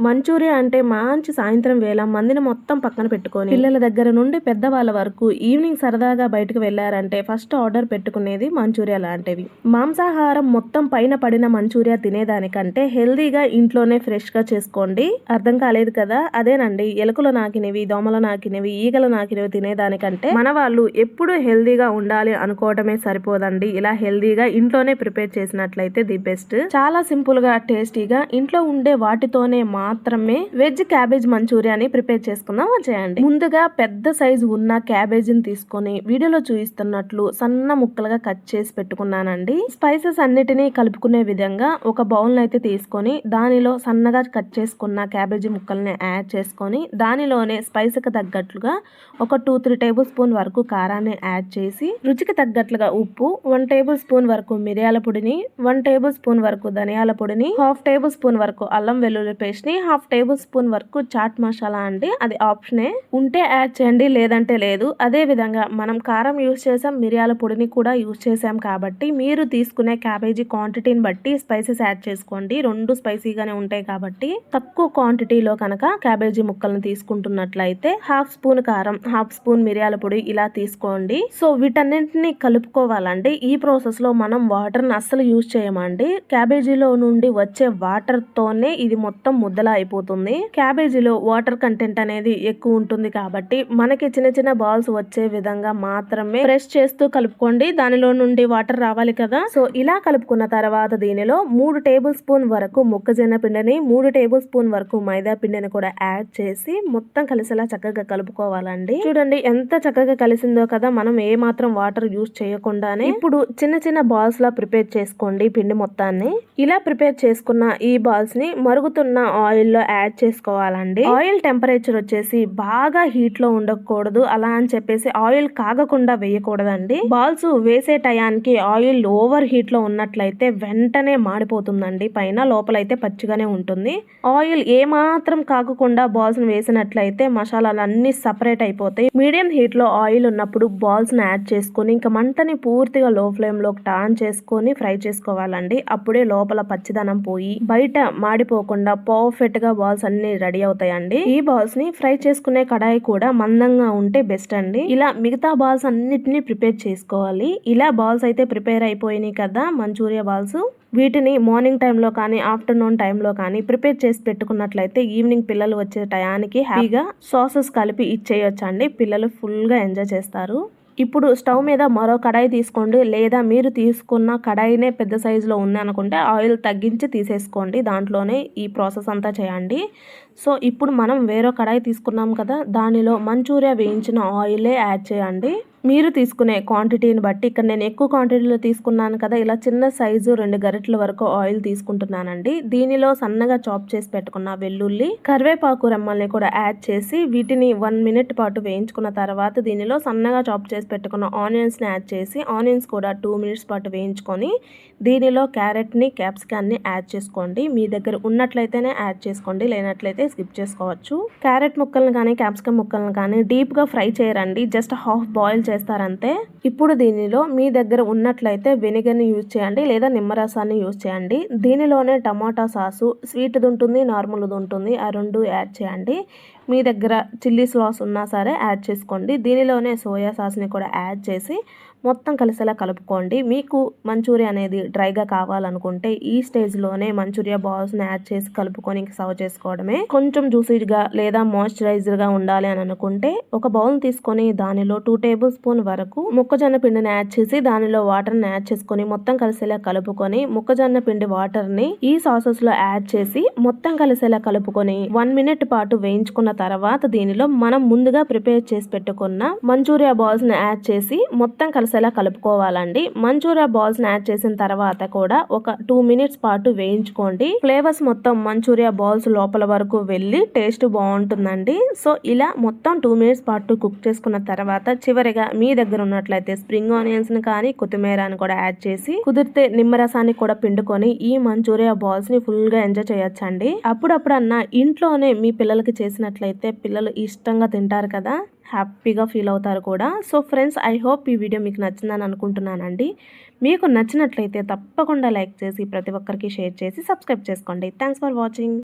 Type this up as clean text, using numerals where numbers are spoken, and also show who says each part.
Speaker 1: Manchuria అంటే మంచి సాయంత్రం వేళ మందిని మొత్తం పక్కన పెట్టుకొని పిల్లల దగ్గర నుండి పెద్దవాళ్ళ వరకు ఈవినింగ్ సరదాగా బయటకు వెళ్లారంటే ఫస్ట్ ఆర్డర్ పెట్టుకునేది మంచూరియా లాంటివి. మాంసాహారం మొత్తం పైన పడిన మంచూరియా తినేదానికంటే హెల్దీగా ఇంట్లోనే ఫ్రెష్ గా చేసుకోండి. అర్థం కాలేదు కదా? అదేనండి, ఎలుకలు నాకినవి, దోమలు నాకినవి, ఈగలు నాకినవి తినేదానికంటే మన వాళ్ళు ఎప్పుడు హెల్దీగా ఉండాలి అనుకోవటమే సరిపోదండి. ఇలా హెల్దీగా ఇంట్లోనే ప్రిపేర్ చేసినట్లయితే ది బెస్ట్. చాలా సింపుల్ గా టేస్టీగా ఇంట్లో ఉండే వాటితోనే మాత్రమే వెజ్ క్యాబేజ్ మంచూరియాని ప్రిపేర్ చేసుకుందాం వచ్చేయండి. ముందుగా పెద్ద సైజు ఉన్న క్యాబేజీని తీసుకొని వీడియోలో చూపిస్తున్నట్లు సన్న ముక్కలుగా కట్ చేసి పెట్టుకున్నానండి. స్పైసెస్ అన్నిటినీ కలుపుకునే విధంగా ఒక బౌల్ అయితే తీసుకొని దానిలో సన్నగా కట్ చేసుకున్న క్యాబేజీ ముక్కల్ని యాడ్ చేసుకొని దానిలోనే స్పైస్ కి తగ్గట్లుగా ఒక 2-3 టేబుల్ స్పూన్ వరకు కారాన్ని యాడ్ చేసి రుచికి తగ్గట్లుగా ఉప్పు, 1 టేబుల్ స్పూన్ వరకు మిరియాల పొడిని, 1 టేబుల్ స్పూన్ వరకు ధనియాల పొడిని, 1/2 టేబుల్ స్పూన్ వరకు అల్లం వెల్లుల్లి పేస్ట్ ని, 1/2 టేబుల్ స్పూన్ వరకు చాట్ మసాలా అండి. అది ఆప్షనే, ఉంటే యాడ్ చేయండి లేదంటే లేదు. అదే విధంగా మనం కారం యూజ్ చేసాం, మిరియాల పొడిని కూడా యూజ్ చేసాం కాబట్టి మీరు తీసుకునే క్యాబేజీ క్వాంటిటీని బట్టి స్పైసెస్ యాడ్ చేసుకోండి. రెండు స్పైసీగానే ఉంటాయి కాబట్టి తక్కువ క్వాంటిటీలో కనుక క్యాబేజీ ముక్కలను తీసుకుంటున్నట్లయితే 1/2 స్పూన్ కారం, 1/2 స్పూన్ మిరియాల పొడి ఇలా తీసుకోండి. సో వీటన్నింటినీ కలుపుకోవాలండి. ఈ ప్రాసెస్ లో మనం వాటర్ ని అస్సలు యూజ్ చేయమండి. క్యాబేజీలో నుండి వచ్చే వాటర్ తోనే ఇది మొత్తం ముద్దలా అయిపోతుంది. క్యాబేజీలో వాటర్ కంటెంట్ అనేది ఎక్కువ ఉంటుంది కాబట్టి మనకి చిన్న చిన్న బాల్స్ వచ్చే విధంగా మాత్రమే ప్రెస్ చేస్తూ కలుపుకోండి. దానిలో నుండి వాటర్ రావాలి కదా. సో ఇలా కలుపుకున్న తర్వాత దీనిలో 3 టేబుల్ స్పూన్ వరకు మొక్కజొన్న పిండిని, 3 టేబుల్ స్పూన్ వరకు మైదా పిండిని కూడా యాడ్ చేసి మొత్తం కలిసేలా చక్కగా కలుపుకోవాలండి. చూడండి ఎంత చక్కగా కలిసిందో కదా. మనం ఏ మాత్రం వాటర్ యూజ్ చేయకుండానే ఇప్పుడు చిన్న చిన్న బాల్స్ లా ప్రిపేర్ చేసుకోండి పిండి మొత్తాన్ని. ఇలా ప్రిపేర్ చేసుకున్న ఈ బాల్స్ ని మరుగుతున్న ఆయిల్ లో యాడ్ చేసుకోవాలండి. ఆయిల్ టెంపరేచర్ వచ్చేసి బాగా హీట్ లో ఉండకూడదు. అలా అని చెప్పేసి ఆయిల్ కాగకుండా వేయకూడదండి. బాల్స్ వేసే టయానికి ఆయిల్ ఓవర్ హీట్ లో ఉన్నట్లయితే వెంటనే మాడిపోతుందండి. పైన లోపలైతే పచ్చిగానే ఉంటుంది. ఆయిల్ ఏ మాత్రం కాగకుండా బాల్స్ ని వేసినట్లయితే మసాలాలన్నీ సపరేట్ అయిపోతాయి. మీడియం హీట్ లో ఆయిల్ ఉన్నప్పుడు బాల్స్ ని యాడ్ చేసుకుని ఇంకా మంటని పూర్తిగా లో ఫ్లేమ్ లో టర్న్ చేసుకొని ఫ్రై చేసుకోవాలండి. అప్పుడే లోపల పచ్చిదనం పోయి బయట మాడిపోకుండా పర్ఫెక్ట్ గా బాల్స్ అన్ని రెడీ అవుతాయండి. ఈ బాల్స్ ని ఫ్రై చేసుకునే కడాయి కూడా మందంగా ఉంటే బెస్ట్ అండి. ఇలా మిగతా బాల్స్ అన్నిటిని ప్రిపేర్ చేసుకోవాలి. ఇలా బాల్స్ అయితే ప్రిపేర్ అయిపోయినాయి కదా మంచూరియా బాల్స్. వీటిని మార్నింగ్ టైంలో కానీ ఆఫ్టర్నూన్ టైంలో కానీ ప్రిపేర్ చేసి పెట్టుకున్నట్లయితే ఈవినింగ్ పిల్లలు వచ్చే టయానికి హ్యాపీగా సాసెస్ కలిపి ఇచ్చేయొచ్చండి. పిల్లలు ఫుల్ గా ఎంజాయ్ చేస్తారు. ఇప్పుడు స్టవ్ మీద మరో కడాయి తీసుకోండి, లేదా మీరు తీసుకున్న కడాయినే పెద్ద సైజులో ఉంది అనుకుంటే ఆయిల్ తగ్గించి తీసేసుకోండి. దాంట్లోనే ఈ ప్రాసెస్ అంతా చేయండి. సో ఇప్పుడు మనం వేరే కడాయి తీసుకున్నాం కదా, దానిలో మంచూరియా వేయించిన ఆయిలే యాడ్ చేయండి. మీరు తీసుకునే క్వాంటిటీని బట్టి, ఇక్కడ నేను ఎక్కువ క్వాంటిటీలో తీసుకున్నాను కదా, ఇలా చిన్న సైజు 2 గరిటెల వరకు ఆయిల్ తీసుకుంటున్నానండి. దీనిలో సన్నగా చాప్ చేసి పెట్టుకున్న వెల్లుల్లి, కరివేపాకు రెమ్మల్ని కూడా యాడ్ చేసి వీటిని 1 మినిట్ పాటు వేయించుకున్న తర్వాత దీనిలో సన్నగా చాప్ చేసి పెట్టుకున్న ఆనియన్స్ ని యాడ్ చేసి ఆనియన్స్ కూడా 2 మినిట్స్ పాటు వేయించుకొని దీనిలో క్యారెట్ ని, క్యాప్సికమ్ ని యాడ్ చేసుకోండి. మీ దగ్గర ఉన్నట్లయితేనే యాడ్ చేసుకోండి, లేనట్లయితే స్కిప్ చేసుకోవచ్చు. క్యారెట్ ముక్కలను కానీ క్యాప్సికమ్ ముక్కలను కానీ డీప్ గా ఫ్రై చేయరండి, జస్ట్ హాఫ్ బాయిల్ చేస్తారంతే. ఇప్పుడు దీనిలో మీ దగ్గర ఉన్నట్లయితే వెనిగర్ ని యూజ్ చేయండి, లేదా నిమ్మరసాన్ని యూజ్ చేయండి. దీనిలోనే టమాటా సాసు, స్వీట్ది ఉంటుంది, నార్మల్ది ఉంటుంది, ఆ రెండు యాడ్ చేయండి. మీ దగ్గర చిల్లీ సాస్ ఉన్నా సరే యాడ్ చేసుకోండి. దీనిలోనే సోయా సాస్ని కూడా యాడ్ చేసి మొత్తం కలిసేలా కలుపుకోండి. మీకు మంచూరియా అనేది డ్రైగా కావాలనుకుంటే ఈ స్టేజ్లోనే మంచూరియా బాల్స్ని యాడ్ చేసి కలుపుకొని సర్వ్ చేసుకోవడమే. కొంచెం జ్యూసీగా లేదా మాయిశ్చరైజర్గా ఉండాలి అని అనుకుంటే ఒక బౌల్ తీసుకొని దానిలో 2 టేబుల్ స్పూన్ వరకు మొక్కజొన్న పిండిని యాడ్ చేసి దానిలో వాటర్ని యాడ్ చేసుకొని మొత్తం కలిసేలా కలుపుకొని మొక్కజొన్న పిండి వాటర్ని ఈ సాసెస్లో యాడ్ చేసి మొత్తం కలిసేలా కలుపుకొని 1 మినిట్ పాటు వేయించుకున్న తర్వాత దీనిలో మనం ముందుగా ప్రిపేర్ చేసి పెట్టుకున్న మంచూరియా బాల్స్ని యాడ్ చేసి మొత్తం కలిసి ఎలా కలుపుకోవాలండి. మంచూరియా బాల్స్ ని యాడ్ చేసిన తర్వాత కూడా ఒక 2 మినిట్స్ పాటు వేయించుకోండి. ఫ్లేవర్స్ మొత్తం మంచూరియా బాల్స్ లోపల వరకు వెళ్ళి టేస్ట్ బాగుంటుందండి. సో ఇలా మొత్తం 2 మినిట్స్ పాటు కుక్ చేసుకున్న తర్వాత చివరిగా మీ దగ్గర ఉన్నట్లయితే స్ప్రింగ్ ఆనియన్స్ ని కానీ కొత్తిమీరని కూడా యాడ్ చేసి కుదిరితే నిమ్మరసాన్ని కూడా పిండుకొని ఈ మంచూరియా బాల్స్ ని ఫుల్ గా ఎంజాయ్ చేయొచ్చండి. అప్పుడప్పుడన్నా ఇంట్లోనే మీ పిల్లలకి చేసినట్లయితే పిల్లలు ఇష్టంగా తింటారు కదా, హ్యాపీగా ఫీల్ అవుతారు కూడా. సో ఫ్రెండ్స్, ఐ హోప్ ఈ వీడియో మీకు నచ్చిందని అనుకుంటున్నానండి. మీకు నచ్చినట్లయితే తప్పకుండా లైక్ చేసి ప్రతి ఒక్కరికి షేర్ చేసి సబ్స్క్రైబ్ చేసుకోండి. Thanks for watching.